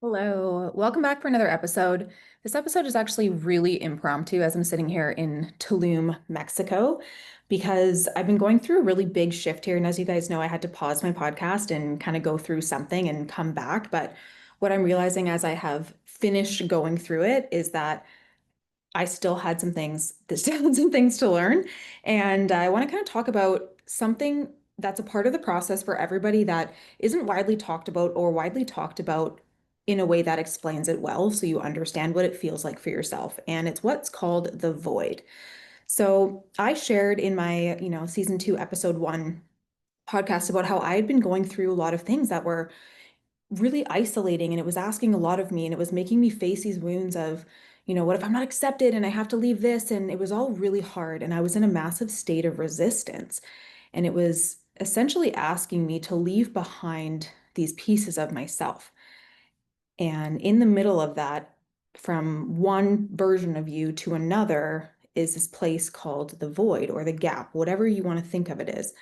Hello, welcome back for another episode. This episode is actually really impromptu as I'm sitting here in Tulum, Mexico, because I've been going through a really big shift here. And as you guys know, I had to pause my podcast and kind of go through something and come back. But what I'm realizing as I have finished going through it is that I still had some things to learn. And I want to kind of talk about something that's a part of the process for everybody that isn't widely talked about or widely talked about in a way that explains it well so you understand what it feels like for yourself. And it's what's called the void. So I shared in my, season two, episode one podcast about how I had been going through a lot of things that were really isolating and it was asking a lot of me and it was making me face these wounds of, what if I'm not accepted and I have to leave this? And it was all really hard. And I was in a massive state of resistance. And it was essentially asking me to leave behind these pieces of myself. And in the middle of that, from one version of you to another, is this place called the void or the gap, whatever you want to think of it as.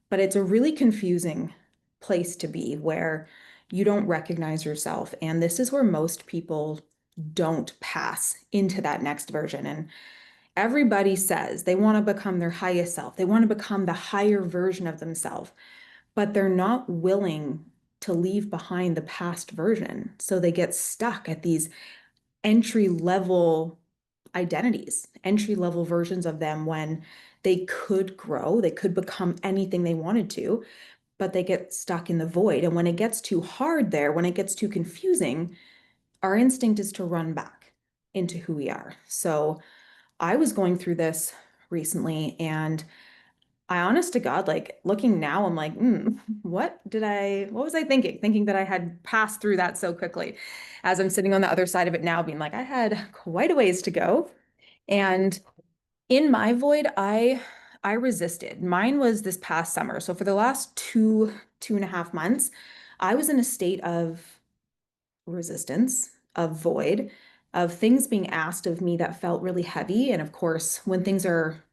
But it's a really confusing place to be where you don't recognize yourself. And this is where most people don't pass into that next version. And everybody says they want to become their highest self, they want to become the higher version of themselves, but they're not willing to leave behind the past version. So they get stuck at these entry level identities, entry level versions of them when they could grow, they could become anything they wanted to, but they get stuck in the void. And when it gets too hard there, when it gets too confusing, our instinct is to run back into who we are. So I was going through this recently and I honest to God, like looking now, I'm like, what was I thinking? Thinking that I had passed through that so quickly. As I'm sitting on the other side of it now, being like, I had quite a ways to go. And in my void, I resisted. Mine was this past summer. So for the last two and a half months, I was in a state of resistance, of void, of things being asked of me that felt really heavy. And of course, when things are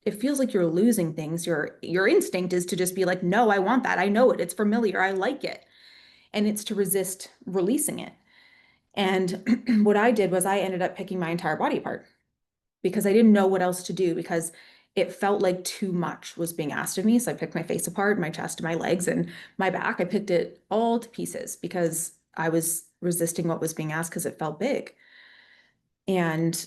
it feels like you're losing things, your instinct is to just be like, no, I want that. I know it. It's familiar. I like it. And it's to resist releasing it. And what I did was I ended up picking my entire body apart because I didn't know what else to do because it felt like too much was being asked of me. So I picked my face apart, my chest, my legs, and my back. I picked it all to pieces because I was resisting what was being asked because it felt big. And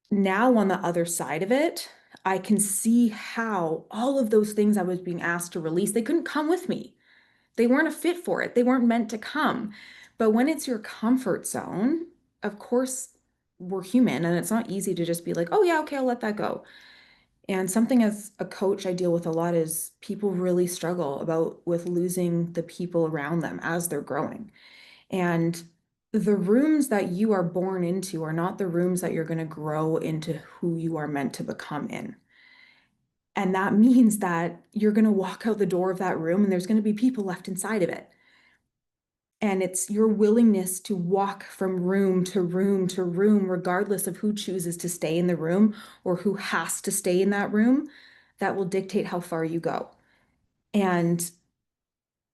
now on the other side of it, I can see how all of those things I was being asked to release, they couldn't come with me. They weren't a fit for it. They weren't meant to come. But when it's your comfort zone, of course, we're human and it's not easy to just be like, oh, yeah, okay, I'll let that go. And something as a coach I deal with a lot is people really struggle about with losing the people around them as they're growing. And the rooms that you are born into are not the rooms that you're going to grow into who you are meant to become in. And that means that you're going to walk out the door of that room and there's going to be people left inside of it. And it's your willingness to walk from room to room to room, regardless of who chooses to stay in the room or who has to stay in that room, that will dictate how far you go. And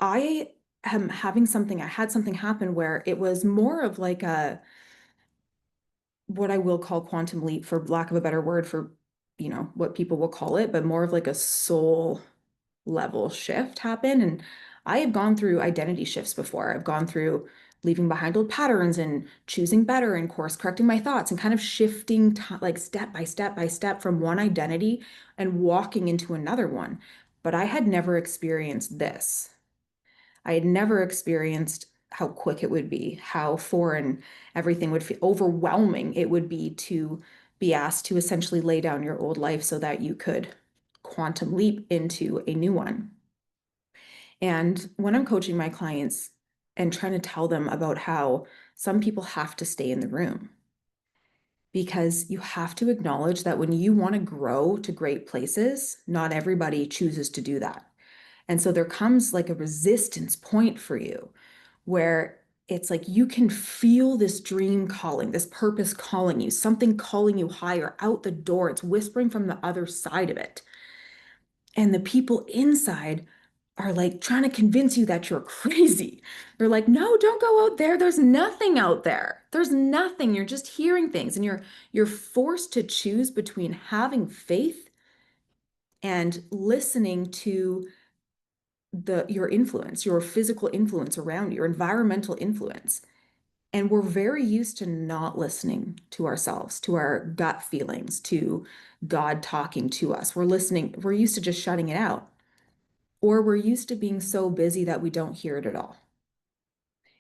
I I had something happen where it was more of like what I will call quantum leap, for lack of a better word, for what people will call it, but more of like a soul level shift happen. And I have gone through identity shifts before. I've gone through leaving behind old patterns and choosing better and course correcting my thoughts and kind of shifting like step by step by step from one identity and walking into another one. But I had never experienced this. I had never experienced how quick it would be, how foreign everything would feel, overwhelming it would be to be asked to essentially lay down your old life so that you could quantum leap into a new one. And when I'm coaching my clients and trying to tell them about how some people have to stay in the room, because you have to acknowledge that when you want to grow to great places, not everybody chooses to do that. And so there comes like a resistance point for you where it's like you can feel this dream calling, this purpose calling you, something calling you higher out the door. It's whispering from the other side of it. And the people inside are like trying to convince you that you're crazy. They're like, no, don't go out there. There's nothing out there. There's nothing. You're just hearing things. And you're forced to choose between having faith and listening to your influence, your physical influence around you, your environmental influence. And we're very used to not listening to ourselves, to our gut feelings, to God talking to us. We're used to just shutting it out. Or we're used to being so busy that we don't hear it at all.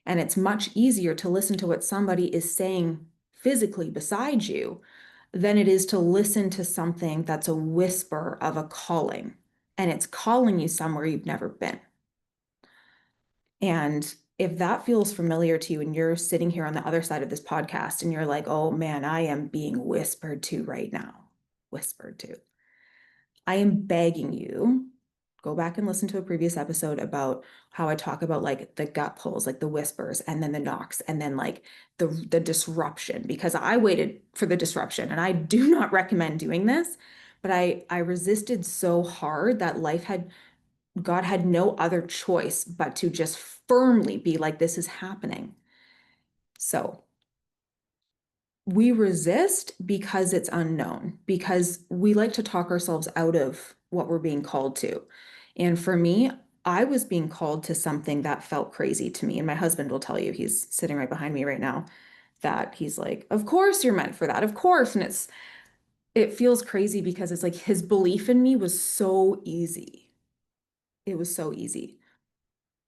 And it's much easier to listen to what somebody is saying physically beside you than it is to listen to something that's a whisper of a calling. And it's calling you somewhere you've never been. And if that feels familiar to you and you're sitting here on the other side of this podcast and you're like, oh man, I am being whispered to right now, whispered to. I am begging you, go back and listen to a previous episode about how I talk about like the gut pulls, like the whispers, and then the knocks, and then like the disruption, because I waited for the disruption and I do not recommend doing this, but I resisted so hard that God had no other choice but to just firmly be like, this is happening. So we resist because it's unknown, because we like to talk ourselves out of what we're being called to. And for me, I was being called to something that felt crazy to me. And my husband will tell you, he's sitting right behind me right now, that he's like, of course you're meant for that. Of course. And it feels crazy because it's like his belief in me was so easy. It was so easy.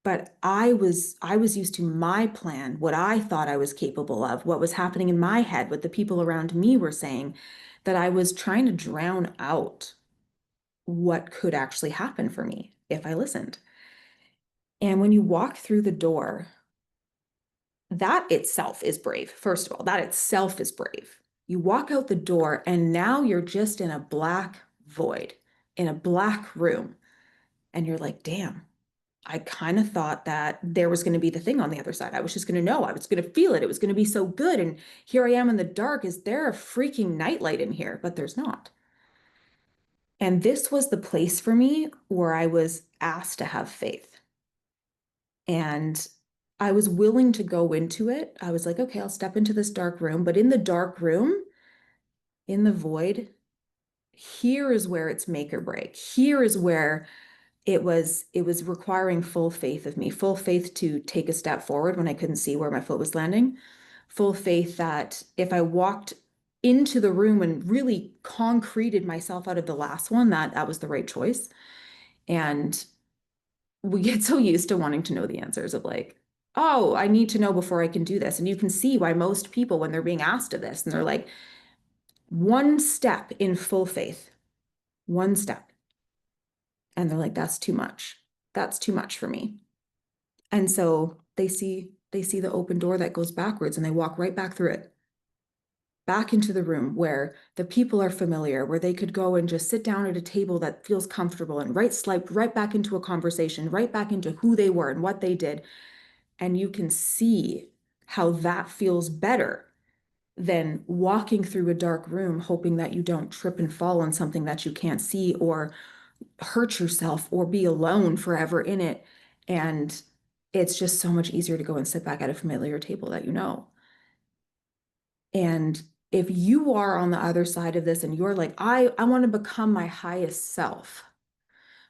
But I was used to my plan, what I thought I was capable of, what was happening in my head, what the people around me were saying, that I was trying to drown out what could actually happen for me if I listened. And when you walk through the door, that itself is brave. First of all, that itself is brave. You walk out the door and now you're just in a black void, in a black room. And you're like, damn, I kind of thought that there was going to be the thing on the other side. I was just going to know. I was going to feel it. It was going to be so good. And here I am in the dark. Is there a freaking nightlight in here? But there's not. And this was the place for me where I was asked to have faith. And I was willing to go into it. I was like, okay, I'll step into this dark room. But in the dark room, in the void, here is where it's make or break. Here is where it was requiring full faith of me, full faith to take a step forward when I couldn't see where my foot was landing, full faith that if I walked into the room and really concreted myself out of the last one, that was the right choice. And we get so used to wanting to know the answers of like, oh, I need to know before I can do this. And you can see why most people, when they're being asked of this, and they're like, one step in full faith, one step. And they're like, that's too much. That's too much for me. And so they see the open door that goes backwards and they walk right back through it, back into the room where the people are familiar, where they could go and just sit down at a table that feels comfortable and right slide right back into a conversation, right back into who they were and what they did. And you can see how that feels better than walking through a dark room, hoping that you don't trip and fall on something that you can't see or hurt yourself or be alone forever in it. And it's just so much easier to go and sit back at a familiar table that you know. And if you are on the other side of this and you're like, I want to become my highest self,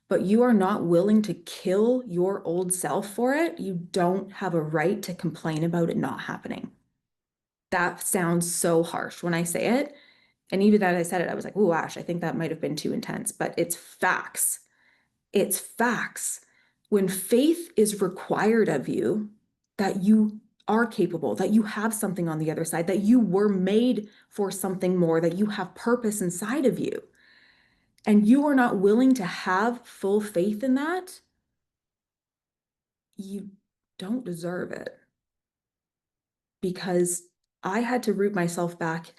but you are not willing to kill your old self for it, you don't have a right to complain about it not happening. That sounds so harsh when I say it. And even that I said it, I was like, oh, Ash, I think that might have been too intense, but it's facts. It's facts. When faith is required of you, that you are capable, that you have something on the other side, that you were made for something more, that you have purpose inside of you, and you are not willing to have full faith in that, you don't deserve it. Because I had to root myself back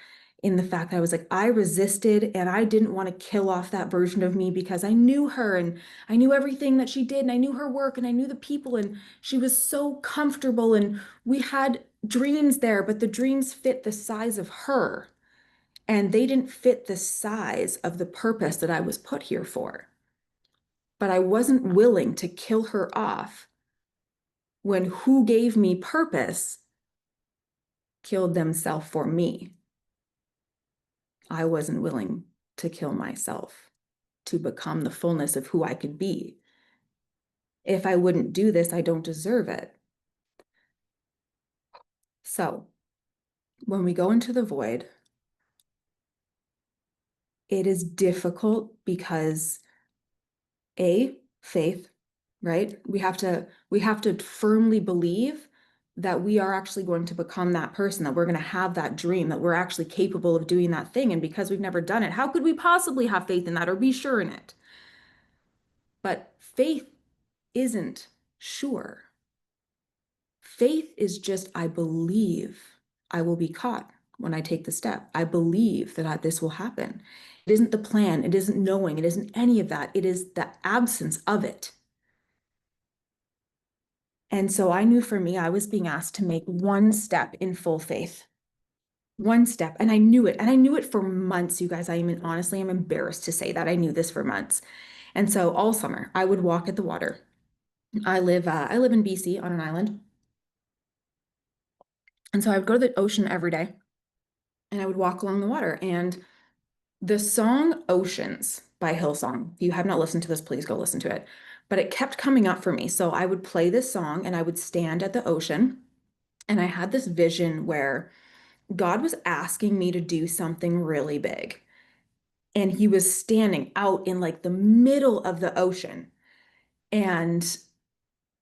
in the fact that I was like, I resisted and I didn't want to kill off that version of me because I knew her and I knew everything that she did and I knew her work and I knew the people and she was so comfortable and we had dreams there, but the dreams fit the size of her and they didn't fit the size of the purpose that I was put here for. but I wasn't willing to kill her off when who gave me purpose killed themselves for me. I wasn't willing to kill myself to become the fullness of who I could be. If I wouldn't do this, I don't deserve it. So when we go into the void, it is difficult because faith, right? We have to firmly believe that we are actually going to become that person, that we're going to have that dream, that we're actually capable of doing that thing. And because we've never done it, how could we possibly have faith in that or be sure in it? But faith isn't sure. Faith is just, I believe I will be caught when I take the step. I believe that this will happen. It isn't the plan. It isn't knowing. It isn't any of that. It is the absence of it. And so I knew for me, I was being asked to make one step in full faith, one step. And I knew it. And I knew it for months, you guys. Honestly, I'm embarrassed to say that I knew this for months. And so all summer, I would walk at the water. I live in BC on an island. And so I would go to the ocean every day and I would walk along the water. And the song Oceans by Hillsong, if you have not listened to this, please go listen to it. But it kept coming up for me. So I would play this song and I would stand at the ocean. And I had this vision where God was asking me to do something really big. And he was standing out in like the middle of the ocean. And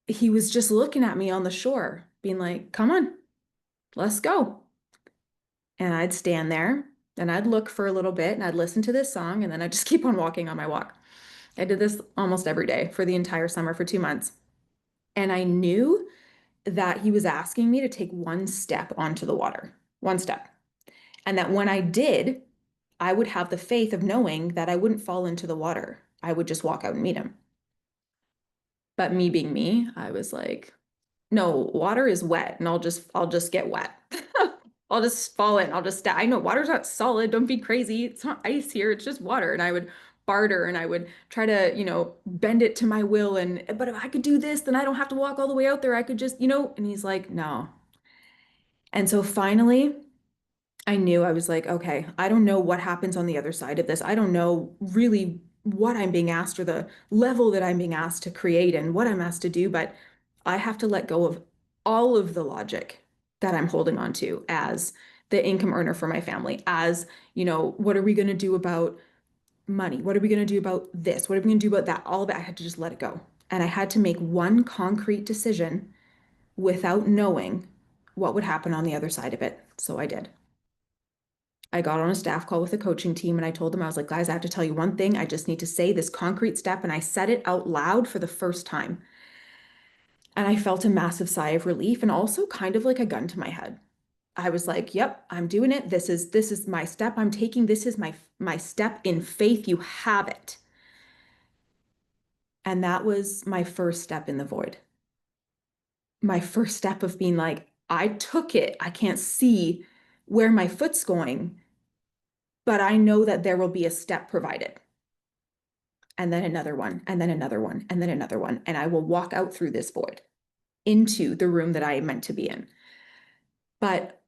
he was just looking at me on the shore, being like, come on, let's go. And I'd stand there and I'd look for a little bit and I'd listen to this song and then I'd just keep on walking on my walk. I did this almost every day for the entire summer for 2 months. And I knew that he was asking me to take one step onto the water, one step. And that when I did, I would have the faith of knowing that I wouldn't fall into the water. I would just walk out and meet him. But me being me, I was like, no, water is wet and I'll just get wet. I'll just fall in. I know water's not solid. Don't be crazy. It's not ice here. It's just water. And I would barter and I would try to, bend it to my will. But if I could do this, then I don't have to walk all the way out there. I could just, and he's like, no. And so finally, I knew. I was like, okay, I don't know what happens on the other side of this. I don't know really what I'm being asked or the level that I'm being asked to create and what I'm asked to do, but I have to let go of all of the logic that I'm holding on to as the income earner for my family, as, what are we going to do about money? What are we going to do about this? What are we going to do about that? All of it, I had to just let it go. And I had to make one concrete decision without knowing what would happen on the other side of it. So I did. I got on a staff call with the coaching team and I told them, I was like, guys, I have to tell you one thing. I just need to say this concrete step. And I said it out loud for the first time. And I felt a massive sigh of relief and also kind of like a gun to my head. I was like, yep, I'm doing it. This is my step I'm taking. This is my step in faith. You have it. And that was my first step in the void. My first step of being like, I took it. I can't see where my foot's going, but I know that there will be a step provided. And then another one, and then another one, and then another one. And I will walk out through this void into the room that I am meant to be in. But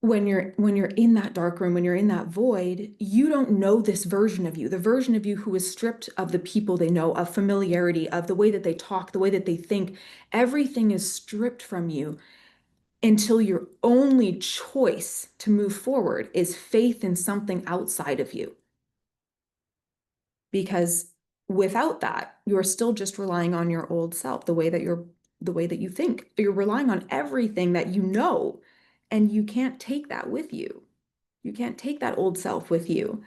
when you're in that dark room, when you're in that void, you don't know this version of you, the version of you who is stripped of the people they know, of familiarity, of the way that they talk, the way that they think. Everything is stripped from you until your only choice to move forward is faith in something outside of you. Because without that, you're still just relying on your old self, the way that you think. You're relying on everything that you know, and you can't take that with you. You can't take that old self with you.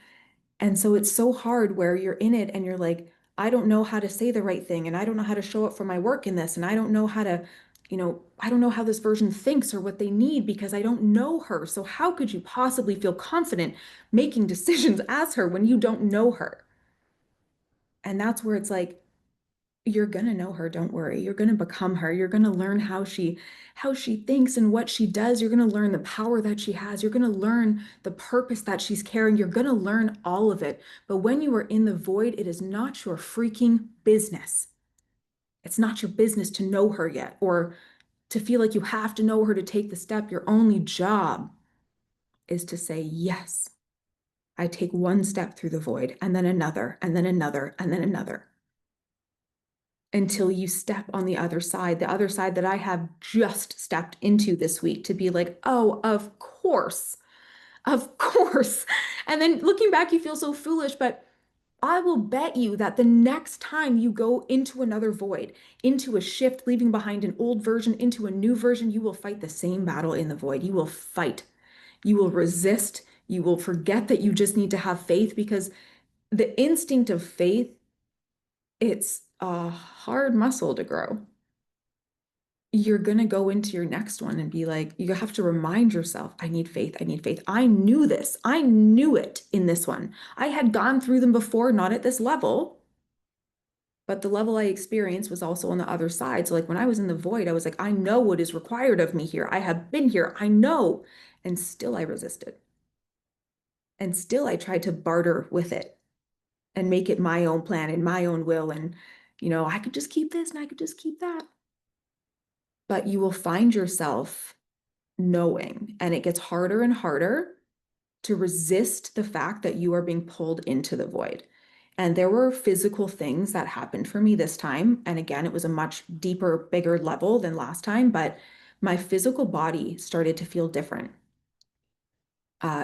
And so it's so hard where you're in it and you're like, I don't know how to say the right thing, and I don't know how to show up for my work in this, and I don't know how to, I don't know how this version thinks or what they need because I don't know her. So how could you possibly feel confident making decisions as her when you don't know her? And that's where it's like, You're gonna know her, don't worry. You're gonna become her. You're gonna learn how she thinks and what she does. You're gonna learn the power that she has. You're gonna learn the purpose that she's carrying. You're gonna learn all of it. But when you are in the void, it is not your freaking business. It's not your business to know her yet or to feel like you have to know her to take the step. Your only job is to say, yes, I take one step through the void and then another and then another and then another until you step on the other side that I have just stepped into this week to be like, oh, of course, of course. And then looking back, you feel so foolish, but I will bet you that the next time you go into another void, into a shift, leaving behind an old version into a new version, you will fight the same battle in the void. You will fight, you will resist, you will forget that you just need to have faith because the instinct of faith, it's a hard muscle to grow. You're going to go into your next one and be like, you have to remind yourself, I need faith. I need faith. I knew this. I knew it in this one. I had gone through them before, not at this level, but the level I experienced was also on the other side. So, like when I was in the void, I was like, I know what is required of me here. I have been here. I know. And still I resisted. And still I tried to barter with it and make it my own plan and my own will. And, I could just keep this and I could just keep that. But you will find yourself knowing, and it gets harder and harder to resist the fact that you are being pulled into the void. And there were physical things that happened for me this time. And again, it was a much deeper, bigger level than last time, but my physical body started to feel different.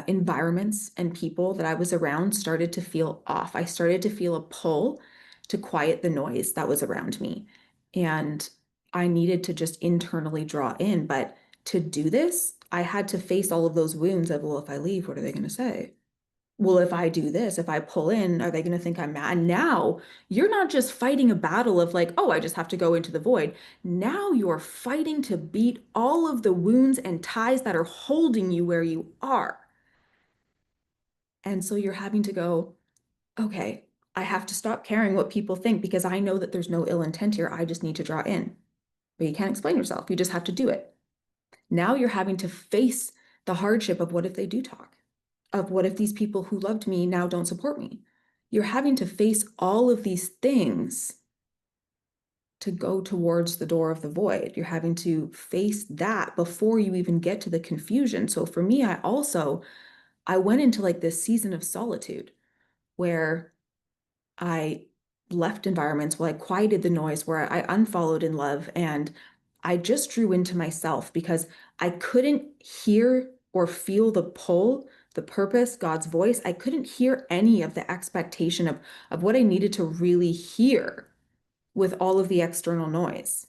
Environments and people that I was around started to feel off. I started to feel a pull to quiet the noise that was around me. And I needed to just internally draw in. But to do this, I had to face all of those wounds of, well, if I leave, what are they going to say? Well, if I do this, if I pull in, are they going to think I'm mad? Now you're not just fighting a battle of like, oh, I just have to go into the void. Now you're fighting to beat all of the wounds and ties that are holding you where you are. And so you're having to go, okay, I have to stop caring what people think because I know that there's no ill intent here. I just need to draw in. But you can't explain yourself. You just have to do it. Now you're having to face the hardship of what if they do talk? Of what if these people who loved me now don't support me? You're having to face all of these things to go towards the door of the void. You're having to face that before you even get to the confusion. So for me, I went into like this season of solitude where I left environments where I quieted the noise, where I unfollowed in love, and I just drew into myself because I couldn't hear or feel the pull, the purpose, God's voice. I couldn't hear any of the expectation of what I needed to really hear with all of the external noise.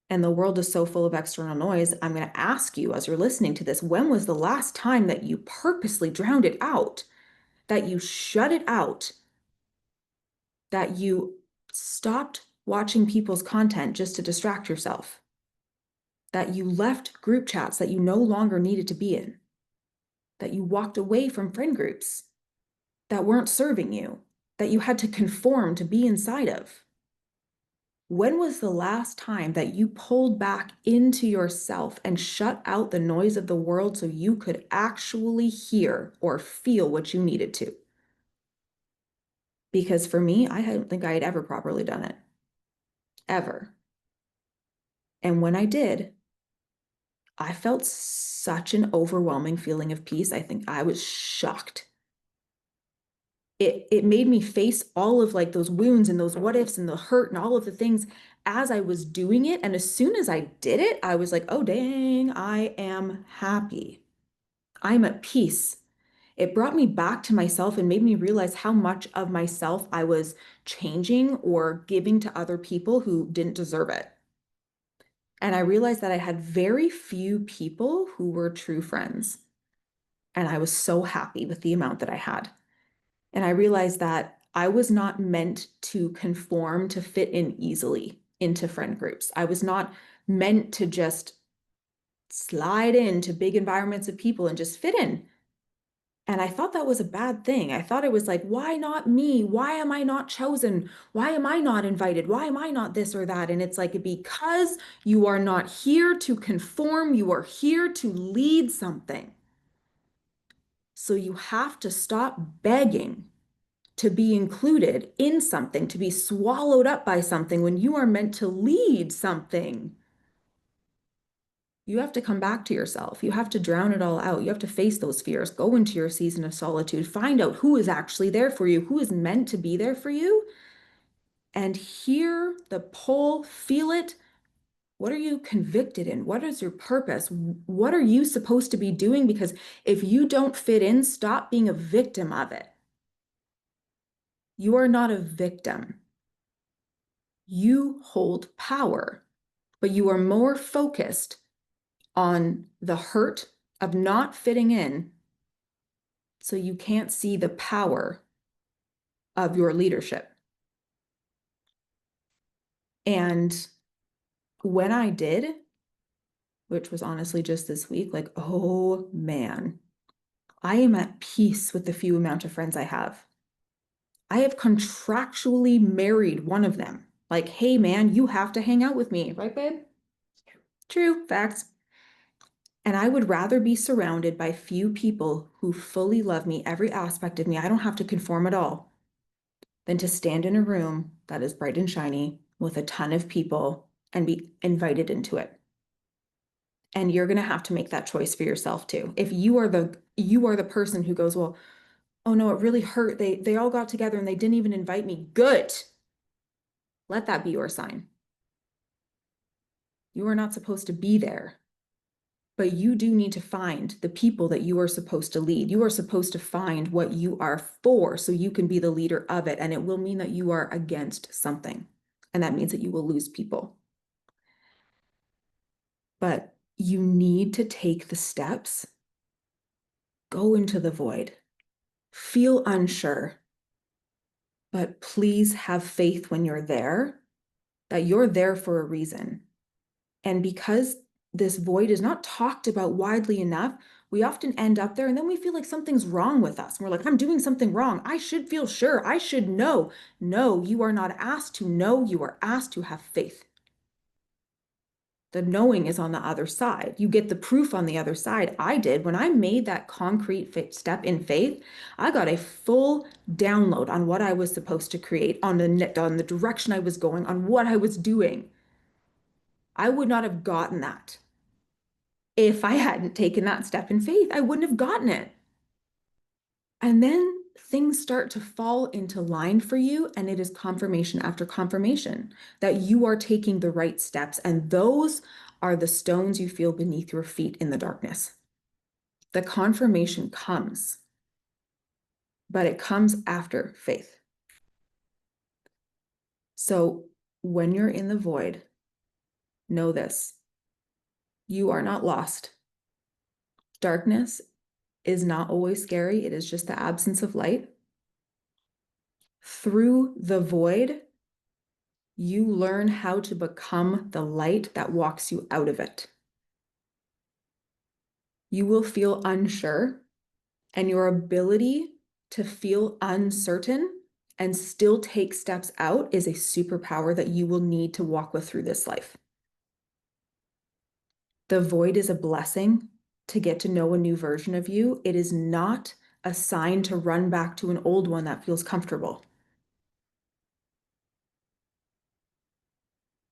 And the world is so full of external noise. I'm going to ask you as you're listening to this, when was the last time that you purposely drowned it out, that you shut it out, that you stopped watching people's content just to distract yourself, that you left group chats that you no longer needed to be in, that you walked away from friend groups that weren't serving you, that you had to conform to be inside of? When was the last time that you pulled back into yourself and shut out the noise of the world so you could actually hear or feel what you needed to? Because for me, I don't think I had ever properly done it, ever. And when I did, I felt such an overwhelming feeling of peace. I think I was shocked. It made me face all of like those wounds and those what ifs and the hurt and all of the things as I was doing it. And as soon as I did it, I was like, oh, dang, I am happy. I'm at peace. It brought me back to myself and made me realize how much of myself I was changing or giving to other people who didn't deserve it. And I realized that I had very few people who were true friends. And I was so happy with the amount that I had. And I realized that I was not meant to conform to fit in easily into friend groups. I was not meant to just slide into big environments of people and just fit in. And I thought that was a bad thing. I thought it was like, why not me? Why am I not chosen? Why am I not invited? Why am I not this or that? And it's like, because you are not here to conform, you are here to lead something. So you have to stop begging to be included in something, to be swallowed up by something when you are meant to lead something. You have to come back to yourself. You have to drown it all out. You have to face those fears, go into your season of solitude, find out who is actually there for you, who is meant to be there for you, and hear the pull, feel it. What are you convicted in? What is your purpose? What are you supposed to be doing? Because if you don't fit in, stop being a victim of it. You are not a victim. You hold power, but you are more focused on the hurt of not fitting in, so you can't see the power of your leadership. And when I did, which was honestly just this week, like, oh man, I am at peace with the few amount of friends I have. I have contractually married one of them. Like, hey man, you have to hang out with me, right, babe? True, facts. And I would rather be surrounded by few people who fully love me, every aspect of me. I don't have to conform at all, than to stand in a room that is bright and shiny with a ton of people and be invited into it. And you're going to have to make that choice for yourself too. If you are the person who goes, well, oh no, it really hurt. They all got together and they didn't even invite me. Good. Let that be your sign. You are not supposed to be there. But you do need to find the people that you are supposed to lead. You are supposed to find what you are for so you can be the leader of it. And it will mean that you are against something. And that means that you will lose people. But you need to take the steps, go into the void, feel unsure, but please have faith when you're there that you're there for a reason. And because this void is not talked about widely enough, we often end up there and then we feel like something's wrong with us. We're like, I'm doing something wrong. I should feel sure. I should know. No, you are not asked to know. You are asked to have faith. The knowing is on the other side. You get the proof on the other side. I did. When I made that concrete step in faith, I got a full download on what I was supposed to create, on the direction I was going, on what I was doing. I would not have gotten that if I hadn't taken that step in faith. I wouldn't have gotten it. And then things start to fall into line for you, and it is confirmation after confirmation that you are taking the right steps. And those are the stones you feel beneath your feet in the darkness. The confirmation comes, but it comes after faith. So when you're in the void, know this: you are not lost. Darkness is not always scary. It is just the absence of light. Through the void, you learn how to become the light that walks you out of it. You will feel unsure, and your ability to feel uncertain and still take steps out is a superpower that you will need to walk with through this life. The void is a blessing to get to know a new version of you. It is not a sign to run back to an old one that feels comfortable.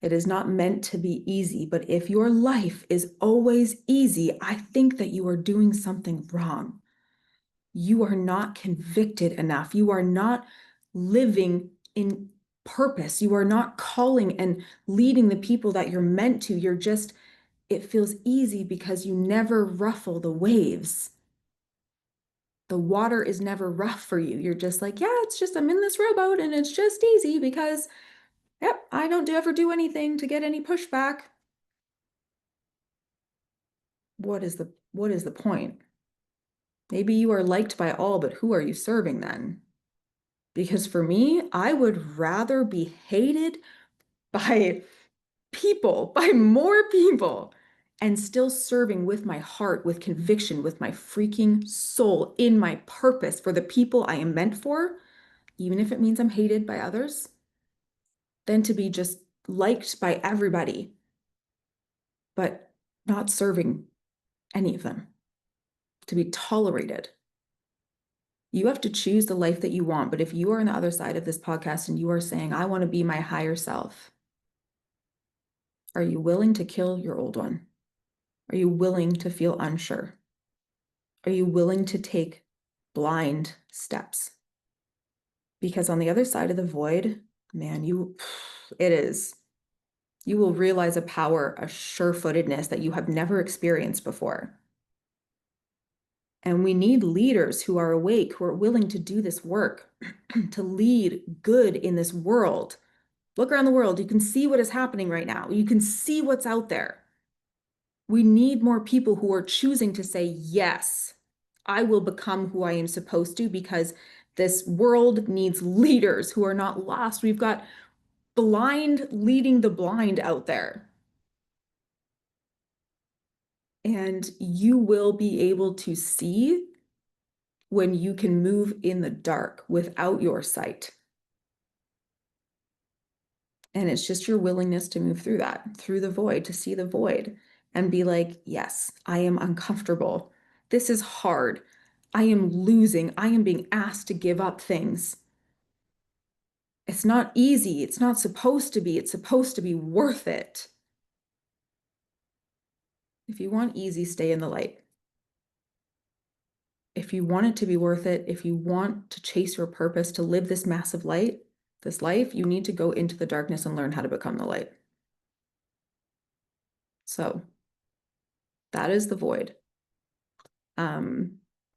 It is not meant to be easy, but if your life is always easy, I think that you are doing something wrong. You are not convicted enough. You are not living in purpose. You are not calling and leading the people that you're meant to. It feels easy because you never ruffle the waves. The water is never rough for you. You're just like, yeah, it's just, I'm in this rowboat and it's just easy because yep, I don't ever do anything to get any pushback. What is the point? Maybe you are liked by all, but who are you serving then? Because for me, I would rather be hated by people, by more people, and still serving with my heart, with conviction, with my freaking soul, in my purpose for the people I am meant for, even if it means I'm hated by others, than to be just liked by everybody, but not serving any of them, to be tolerated. You have to choose the life that you want. But if you are on the other side of this podcast and you are saying, I want to be my higher self, are you willing to kill your old one? Are you willing to feel unsure? Are you willing to take blind steps? Because on the other side of the void, man, it is. You will realize a power, a sure-footedness that you have never experienced before. And we need leaders who are awake, who are willing to do this work, to lead good in this world. Look around the world. You can see what is happening right now. You can see what's out there. We need more people who are choosing to say, yes, I will become who I am supposed to, because this world needs leaders who are not lost. We've got blind leading the blind out there. And you will be able to see when you can move in the dark without your sight. And it's just your willingness to move through that, through the void, to see the void and be like, yes, I am uncomfortable. This is hard. I am losing. I am being asked to give up things. It's not easy. It's not supposed to be. It's supposed to be worth it. If you want easy, stay in the light. If you want it to be worth it, if you want to chase your purpose, to live this massive light, this life, you need to go into the darkness and learn how to become the light. So that is the void.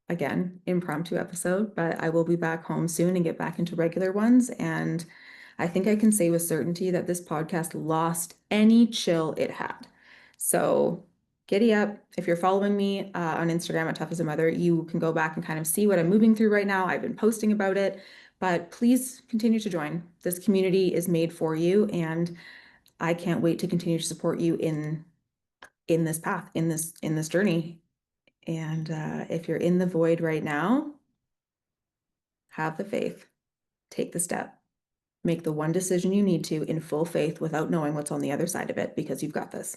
Again, impromptu episode, but I will be back home soon and get back into regular ones. And I think I can say with certainty that this podcast lost any chill it had. So giddy up. If you're following me on Instagram at Tough as a Mother, you can go back and kind of see what I'm moving through right now. I've been posting about it, but please continue to join. This community is made for you, and I can't wait to continue to support you in this path, in this journey. And if you're in the void right now, have the faith, take the step, make the one decision you need to in full faith without knowing what's on the other side of it, because you've got this.